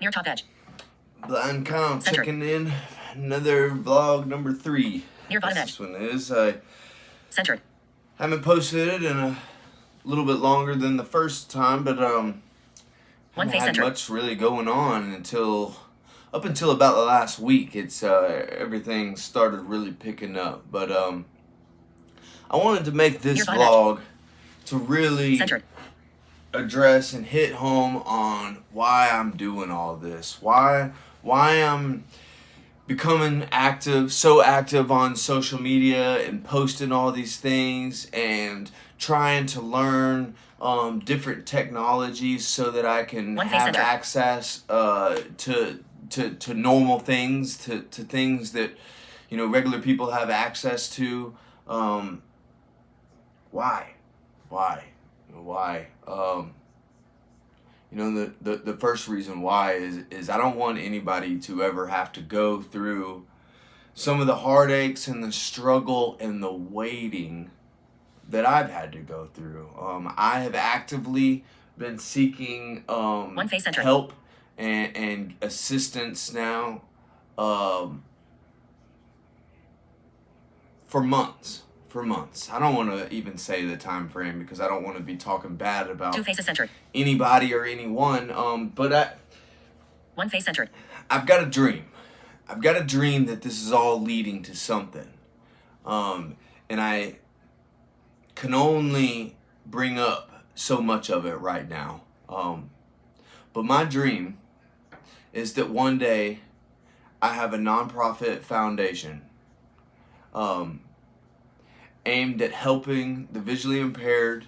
Near top edge. Blind Kyle Center. checking in. Another vlog number 3. Near bottom edge. This one is. I Centered. haven't posted it in a little bit longer than the first time, but One haven't face had center. much really going on up until about the last week. It's everything started really picking up, but I wanted to make this Near bottom vlog to really Centered. address and hit home on why I'm doing all this, why I'm becoming so active on social media and posting all these things and trying to learn different technologies so that I can One face have center. access to normal things, to things that regular people have access to. Why? The first reason why is I don't want anybody to ever have to go through some of the heartaches and the struggle and the waiting that I've had to go through. I have actively been seeking One face center. help and assistance now for months. I don't want to even say the time frame because I don't want to be talking bad about Two faces centered. anybody or anyone. But One face centered. I've got a dream. I've got a dream that this is all leading to something. And I can only bring up so much of it right now. But my dream is that one day I have a nonprofit foundation aimed at helping the visually impaired,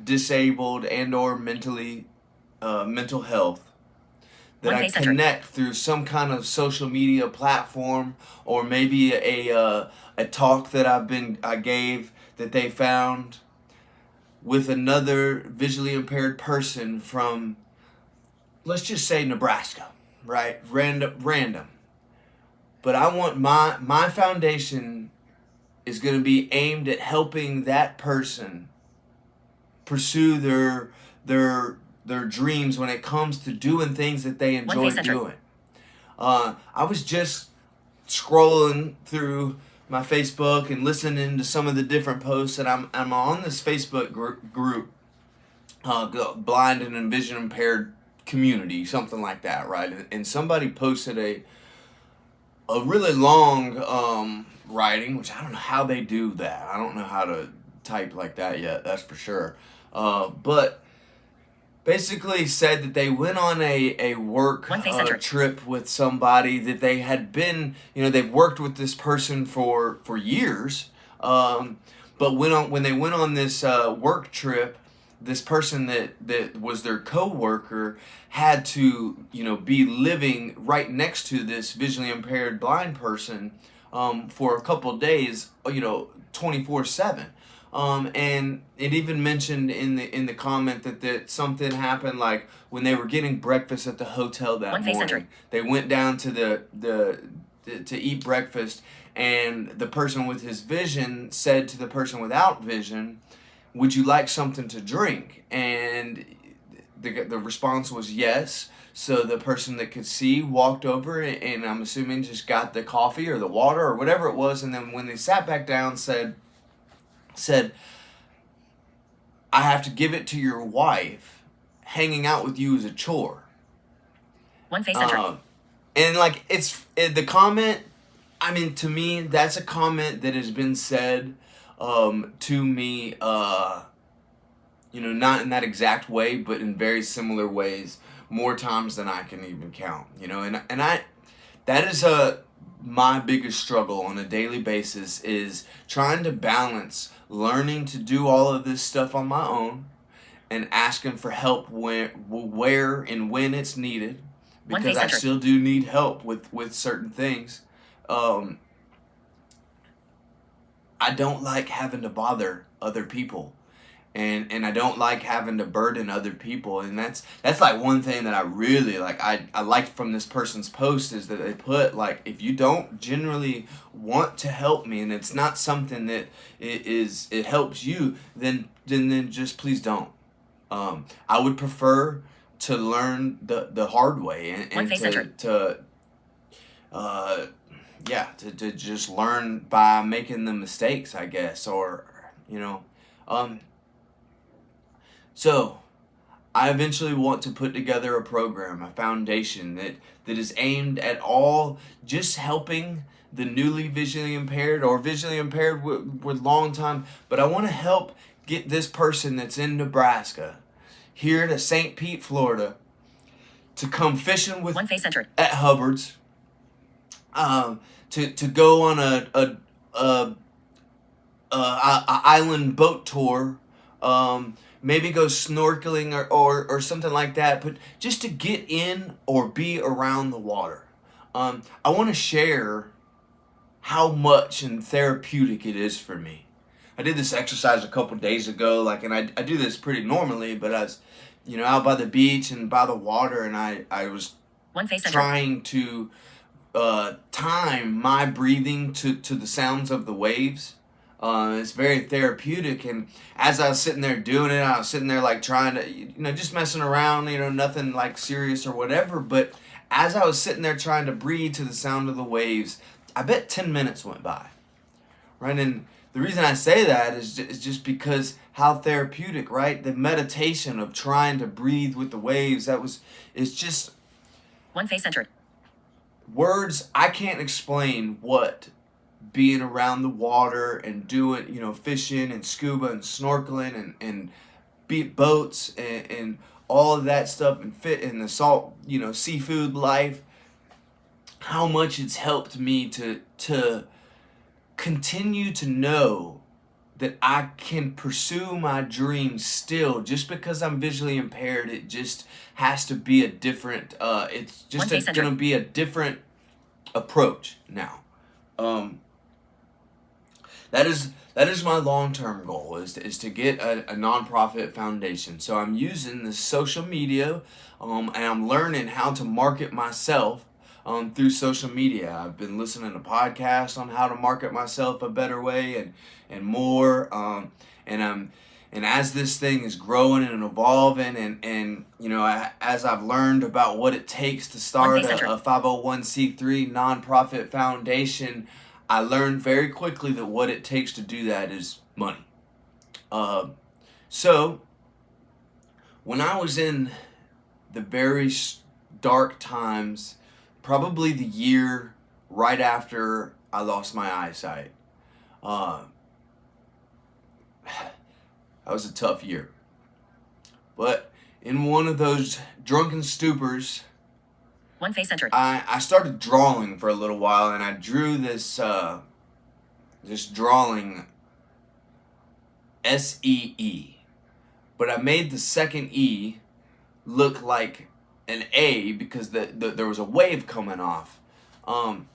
disabled, and or mental health, that I connect through some kind of social media platform, or maybe a talk that I gave that they found with another visually impaired person from, let's just say, Nebraska, right? Random. But I want my foundation is going to be aimed at helping that person pursue their dreams when it comes to doing things that they enjoy doing. I was just scrolling through my Facebook and listening to some of the different posts, and I'm on this Facebook group, blind and vision impaired community, something like that, right? And somebody posted a really long writing, which I don't know how they do that. I don't know how to type like that yet, that's for sure. But basically said that they went on a work trip with somebody that they had been, they've worked with this person for years. But when they went on this work trip, this person that was their co-worker had to, be living right next to this visually impaired blind person for a couple days, 24/7. And it even mentioned in the comment that something happened, like when they were getting breakfast at the hotel that morning. They went down to to eat breakfast, and the person with his vision said to the person without vision, "Would you like something to drink?" And the response was yes. So the person that could see walked over and I'm assuming just got the coffee or the water or whatever it was, and then when they sat back down said, "I have to give it to your wife. Hanging out with you is a chore." One face center. And like the comment, I mean, to me, that's a comment that has been said to me, not in that exact way, but in very similar ways, more times than I can even count. That is my biggest struggle on a daily basis, is trying to balance learning to do all of this stuff on my own and asking for help where and when it's needed, because I still do need help with certain things. I don't like having to bother other people. And I don't like having to burden other people, and that's like one thing that I really like. I liked from this person's post is that they put, like, if you don't generally want to help me and it's not something that it helps you, then just please don't. I would prefer to learn the hard way, One face entered. to just learn by making the mistakes, I guess, or so I eventually want to put together a program, a foundation that is aimed at all just helping the newly visually impaired or visually impaired with long time, but I want to help get this person that's in Nebraska here to St. Pete, Florida, to come fishing with One face entered. at Hubbard's, to go on a island boat tour, maybe go snorkeling or something like that, but just to get in or be around the water. I want to share how much and therapeutic it is for me. I did this exercise a couple days ago, and I do this pretty normally, but I was, out by the beach and by the water, and I was One face entered. trying to time my breathing to the sounds of the waves. It's very therapeutic, and as I was sitting there doing it, I was sitting there trying to, just messing around, nothing serious or whatever, but as I was sitting there trying to breathe to the sound of the waves, I bet 10 minutes went by, right? And the reason I say that is just because how therapeutic, right? The meditation of trying to breathe with the waves, it's just One face entered. words. I can't explain what being around the water and doing, fishing and scuba and snorkeling and beat boats and all of that stuff and fit in the salt, seafood life, how much it's helped me to continue to know that I can pursue my dreams still. Just because I'm visually impaired, it just has to be a different, it's just going to be a different approach now. That is my long-term goal, is to get a nonprofit foundation. So I'm using the social media, and I'm learning how to market myself through social media. I've been listening to podcasts on how to market myself a better way and more. And as this thing is growing and evolving, and as I've learned about what it takes to start a 501c3 nonprofit foundation, I learned very quickly that what it takes to do that is money. So when I was in the very dark times, probably the year right after I lost my eyesight, that was a tough year. But in one of those drunken stupors, One face entered. I started drawing for a little while, and I drew this drawing SEE, but I made the second E look like an A because there was a wave coming off, and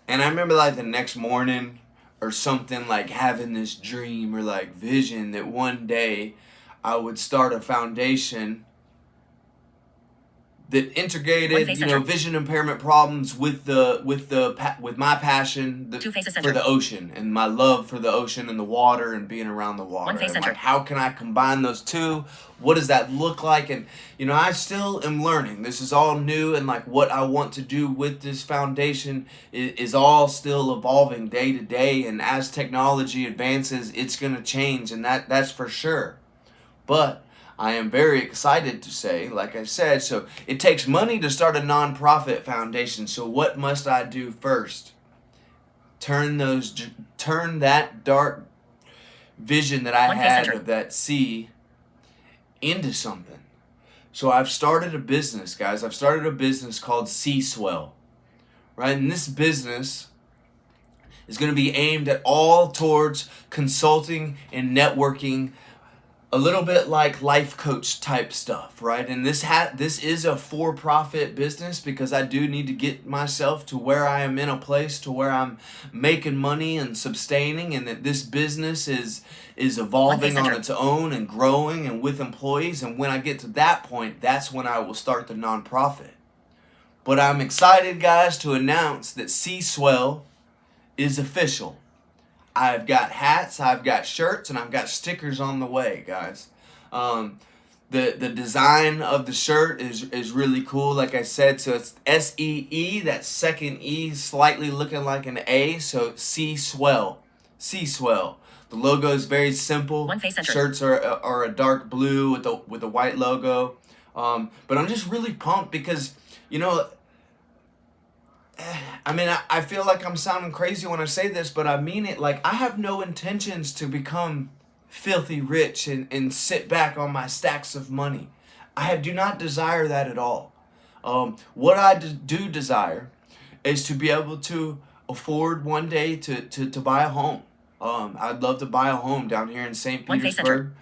I remember the next morning or something, having this dream or vision that one day I would start a foundation that integrated, vision impairment problems with my passion for the ocean and my love for the ocean and the water and being around the water. And how can I combine those two? What does that look like? And I still am learning. This is all new, and what I want to do with this foundation is all still evolving day to day. And as technology advances, it's going to change, and that's for sure. But I am very excited to say, like I said, so it takes money to start a nonprofit foundation. So what must I do first? Turn that dark vision that I had of that sea into something. So I've started a business, guys. I've started a business called Sea Swell, right? And this business is going to be aimed at all towards consulting and networking, a little bit like life coach type stuff, right? And this is a for-profit business because I do need to get myself to where I am in a place to where I'm making money and sustaining, and that this business is evolving on its own and growing and with employees. And when I get to that point, that's when I will start the nonprofit. But I'm excited, guys, to announce that Sea Swell is official. I've got hats, I've got shirts, and I've got stickers on the way, guys. The design of the shirt is really cool. Like I said, so it's SEE. That second E slightly looking like an A. So Sea Swell. Sea Swell. The logo is very simple. One face center. Shirts are a dark blue with the white logo. But I'm just really pumped because, you know, I mean, I feel like I'm sounding crazy when I say this, but I mean it. Like, I have no intentions to become filthy rich and sit back on my stacks of money. I do not desire that at all. What I do desire is to be able to afford one day to buy a home. I'd love to buy a home down here in St. One face Petersburg.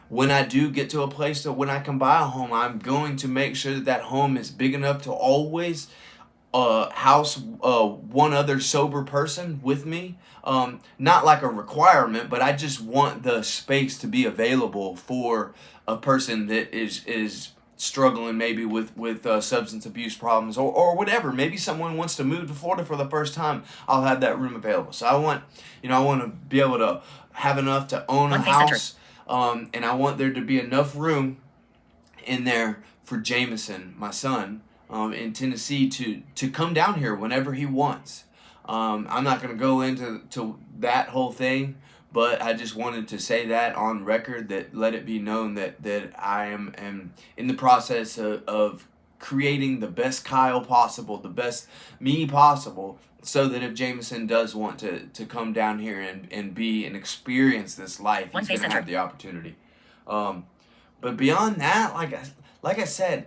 When I do get to a place that when I can buy a home, I'm going to make sure that that home is big enough to always house one other sober person with me. Not like a requirement, but I just want the space to be available for a person that is struggling maybe with substance abuse problems or whatever. Maybe someone wants to move to Florida for the first time. I'll have that room available. So I want to be able to have enough to own a house, and I want there to be enough room in there for Jameson, my son, in Tennessee to come down here whenever he wants. I'm not going to go into that whole thing, but I just wanted to say that on record, that let it be known that I am in the process of creating the best Kyle possible, the best me possible, so that if Jameson does want to come down here and be and experience this life, he's going to have the opportunity. But beyond that, like I said,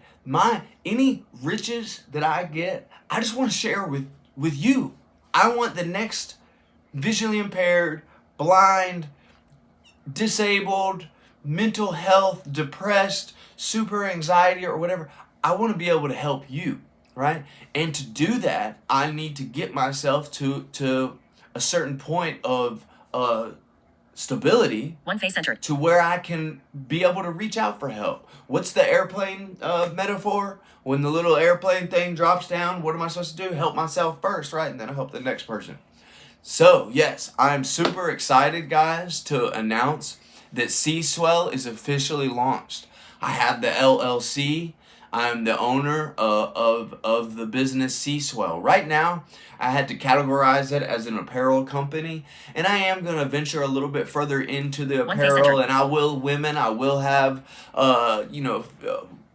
any riches that I get, I just want to share with you. I want the next visually impaired, blind, disabled, mental health, depressed, super anxiety or whatever. I want to be able to help you, right? And to do that, I need to get myself to a certain point of stability, one face center, to where I can be able to reach out for help. What's the airplane metaphor? When the little airplane thing drops down, what am I supposed to do? Help myself first, right? And then I help the next person. So, yes, I'm super excited, guys, to announce that Sea Swell is officially launched. I have the LLC. I'm the owner of the business Sea Swell. Right now, I had to categorize it as an apparel company, and I am going to venture a little bit further into the apparel, and I will have,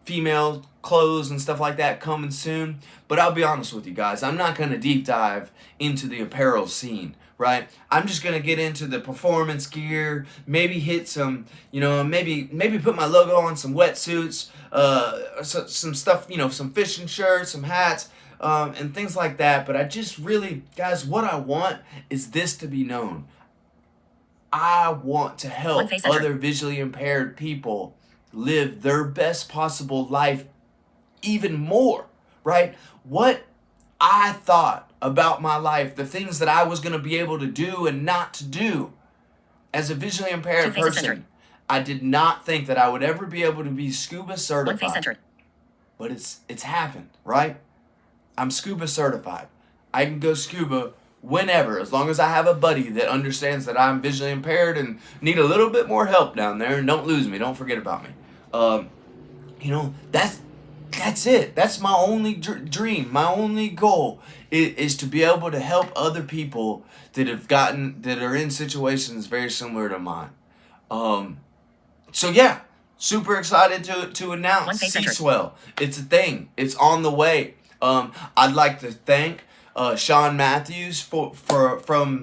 female clothes and stuff like that coming soon. But I'll be honest with you guys, I'm not going to deep dive into the apparel scene, right? I'm just going to get into the performance gear, maybe hit some, maybe put my logo on some wetsuits, some stuff, some fishing shirts, some hats, and things like that. But I just really, guys, what I want is this to be known. I want to help other visually impaired people live their best possible life even more, right? What I thought about my life, the things that I was going to be able to do and not to do as a visually impaired person, I did not think that I would ever be able to be scuba certified. But it's happened, right? I'm scuba certified. I can go scuba whenever, as long as I have a buddy that understands that I'm visually impaired and need a little bit more help down there. And don't lose me. Don't forget about me. That's it. That's my only dream. My only goal is to be able to help other people that are in situations very similar to mine. So yeah, super excited to announce Sea Swell. It's a thing. It's on the way. I'd like to thank Sean Matthews from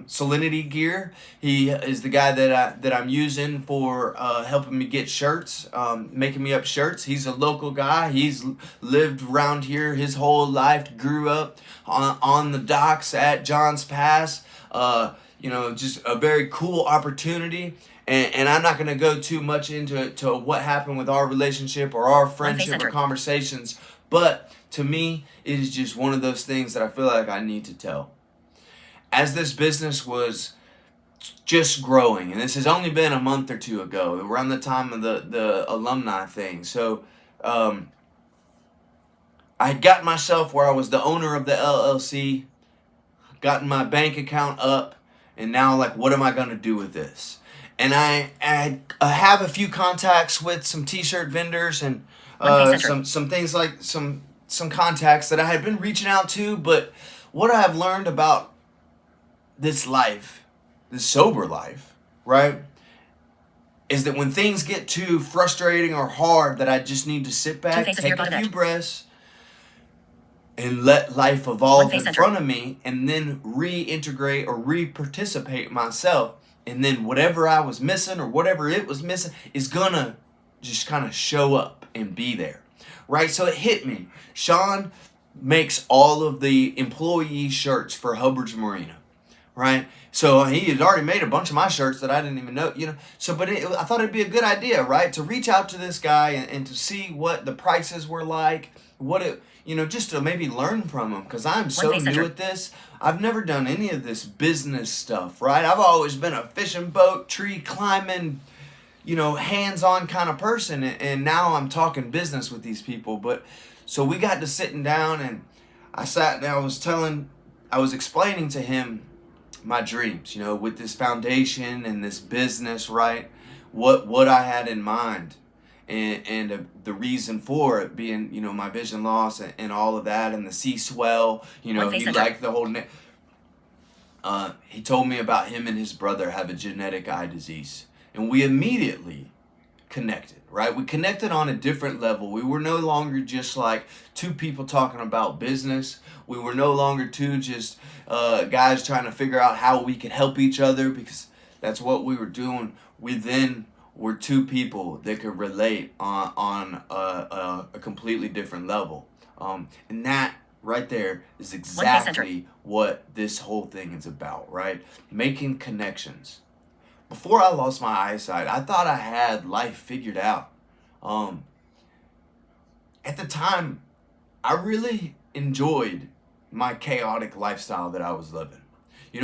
Salinity Gear. He is the guy that I'm using for helping me get shirts, making me up shirts. He's a local guy. He's lived around here his whole life. Grew up on the docks at Johns Pass. Just a very cool opportunity. And I'm not going to go too much into what happened with our relationship or our friendship or conversations, but to me, it is just one of those things that I feel like I need to tell. As this business was just growing, and this has only been a month or two ago, around the time of the alumni thing. So I had gotten myself where I was the owner of the LLC, gotten my bank account up, and now, what am I going to do with this? And I have a few contacts with some T-shirt vendors and some things like some contacts that I had been reaching out to. But what I have learned about this life, this sober life, right, is that when things get too frustrating or hard, that I just need to sit back, take a few breaths, and let life evolve in front of me, and then reintegrate or re-participate myself. And then whatever I was missing or whatever it was missing is gonna just kind of show up and be there, right? So it hit me. Sean makes all of the employee shirts for Hubbard's Marina, right? So he had already made a bunch of my shirts that I didn't even know, So, but I thought it'd be a good idea, right, to reach out to this guy and to see what the prices were like, just to maybe learn from him, because I'm so new at this. I've never done any of this business stuff, right? I've always been a fishing boat, tree climbing, hands-on kind of person, and now I'm talking business with these people. But so we got to sitting down, and I sat down. I was explaining to him my dreams, with this foundation and this business, right? What I had in mind, and the reason for it being, my vision loss and all of that, and the sea swell, he liked the whole. He told me about him and his brother have a genetic eye disease, and we immediately connected, right? We connected on a different level. We were no longer just like two people talking about business. We were no longer two just guys trying to figure out how we could help each other, because that's what we were doing. We then were two people that could relate on a completely different level. And that right there is exactly what this whole thing is about, right? Making connections. Before I lost my eyesight, I thought I had life figured out. At the time, I really enjoyed my chaotic lifestyle that I was living.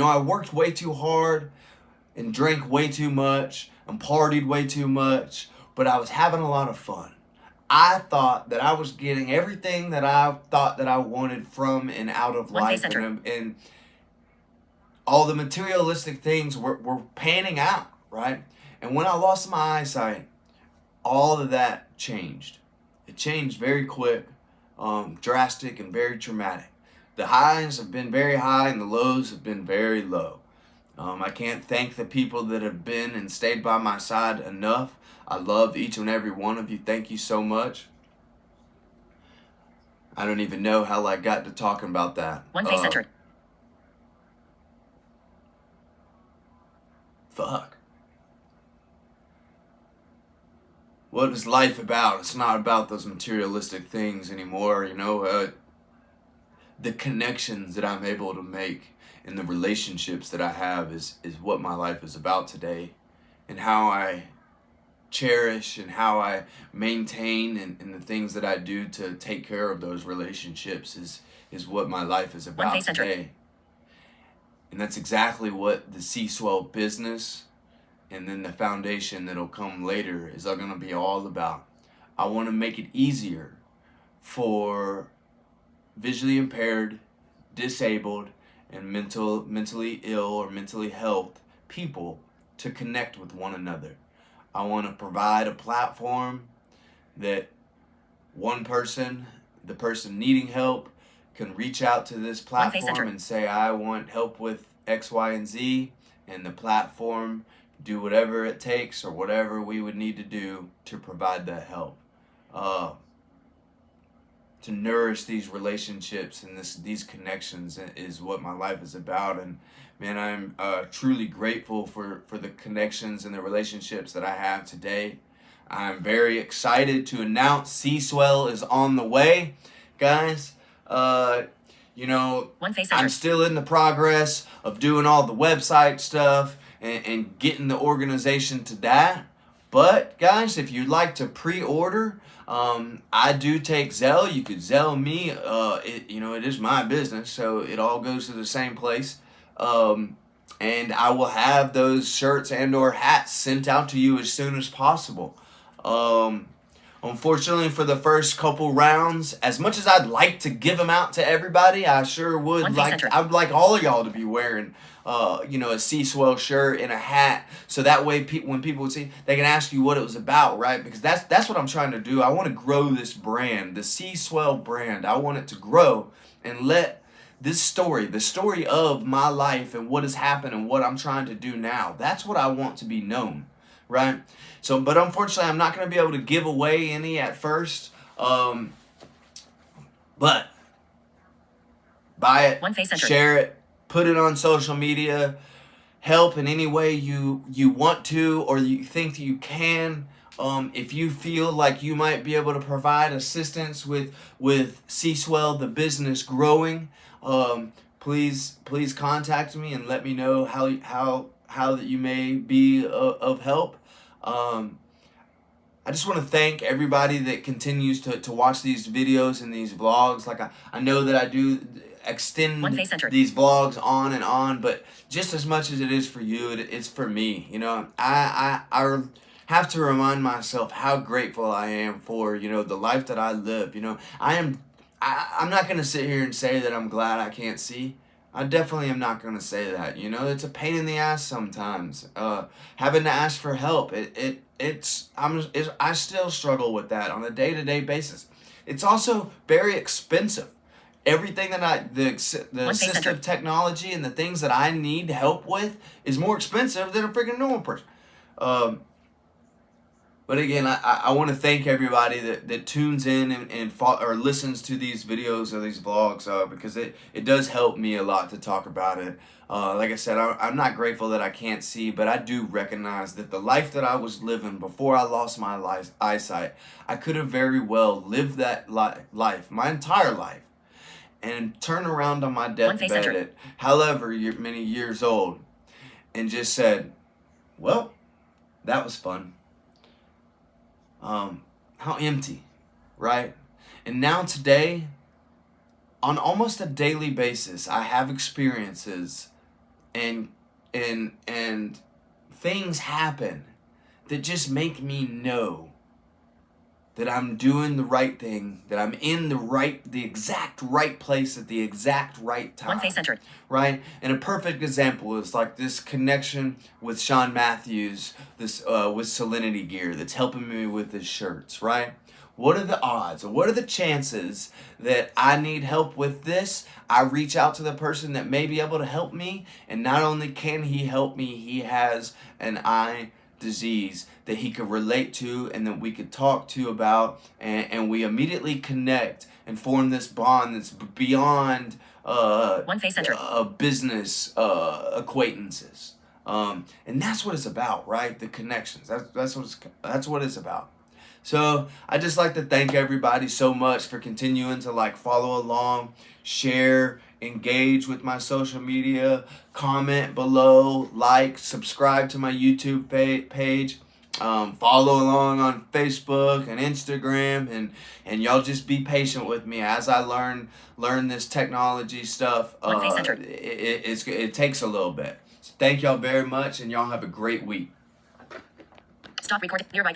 I worked way too hard and drank way too much and partied way too much, but I was having a lot of fun. I thought that I was getting everything that I thought that I wanted from and out of life, and all the materialistic things were panning out, right? And when I lost my eyesight, all of that changed. It changed very quick, drastic, and very traumatic. The highs have been very high and the lows have been very low. I can't thank the people that have been and stayed by my side enough. I love each and every one of you. Thank you so much. I don't even know how I got to talking about that. One face centered. Fuck. What is life about? It's not about those materialistic things anymore, the connections that I'm able to make and the relationships that I have is what my life is about today, and how I cherish and how I maintain and the things that I do to take care of those relationships is what my life is about today. And that's exactly what the Sea Swell business and then the foundation that'll come later is going to be all about. I want to make it easier for visually impaired, disabled, and mentally ill or mentally health people to connect with one another. I want to provide a platform that one person, the person needing help, can reach out to this platform and say, I want help with X, Y, and Z, and the platform do whatever it takes or whatever we would need to do to provide that help. To nourish these relationships and these connections is what my life is about. And man, I'm truly grateful for the connections and the relationships that I have today. I'm very excited to announce Sea Swell is on the way, guys. I'm still in the progress of doing all the website stuff and getting the organization to that. But guys, if you'd like to pre-order, I do take Zelle. You could Zelle me. It is my business, so it all goes to the same place. And I will have those shirts and or hats sent out to you as soon as possible. Unfortunately, for the first couple rounds, as much as I'd like to give them out to everybody, I sure would I'd like all of y'all to be wearing, a C-Swell shirt and a hat, so that way when people would see, they can ask you what it was about, right? Because that's what I'm trying to do. I want to grow this brand, the C-Swell brand. I want it to grow and let this story, the story of my life and what has happened and what I'm trying to do now, that's what I want to be known, right? So, but unfortunately, I'm not going to be able to give away any at first. But buy it, share it, put it on social media, help in any way you want to or you think that you can. If you feel like you might be able to provide assistance with C-Swell, the business growing, please contact me and let me know how that you may be of help. I just want to thank everybody that continues to watch these videos and these vlogs. Like I know that I do extend these vlogs on and on, but just as much as it is for you, it's for me. I have to remind myself how grateful I am for the life that I live. I'm not gonna sit here and say that I'm glad I can't see. I definitely am not going to say that. It's a pain in the ass sometimes. Having to ask for help. I still struggle with that on a day-to-day basis. It's also very expensive. Everything that the assistive technology and the things that I need help with is more expensive than a freaking normal person. But again, I want to thank everybody that tunes in or listens to these videos or these vlogs because it does help me a lot to talk about it. Like I said, I'm not grateful that I can't see, but I do recognize that the life that I was living before I lost my eyesight, I could have very well lived that life, my entire life, and turn around on my deathbed at however many years old and just said, well, that was fun. How empty, right? And now today, on almost a daily basis, I have experiences and things happen that just make me know that I'm doing the right thing, that I'm in the exact right place at the exact right time. Right? And a perfect example is like this connection with Sean Matthews, with Salinity Gear that's helping me with his shirts, right? What are the odds or what are the chances that I need help with this? I reach out to the person that may be able to help me, and not only can he help me, he has an eye disease that he could relate to and that we could talk to about, and we immediately connect and form this bond that's beyond business acquaintances. And that's what it's about, right? The connections. That's what it's about. So I just like to thank everybody so much for continuing to follow along, share, engage with my social media, comment below, subscribe to my YouTube page, follow along on Facebook and Instagram, and y'all just be patient with me as I learn this technology stuff. It takes a little bit. So thank y'all very much, and y'all have a great week. Stop recording. You're right.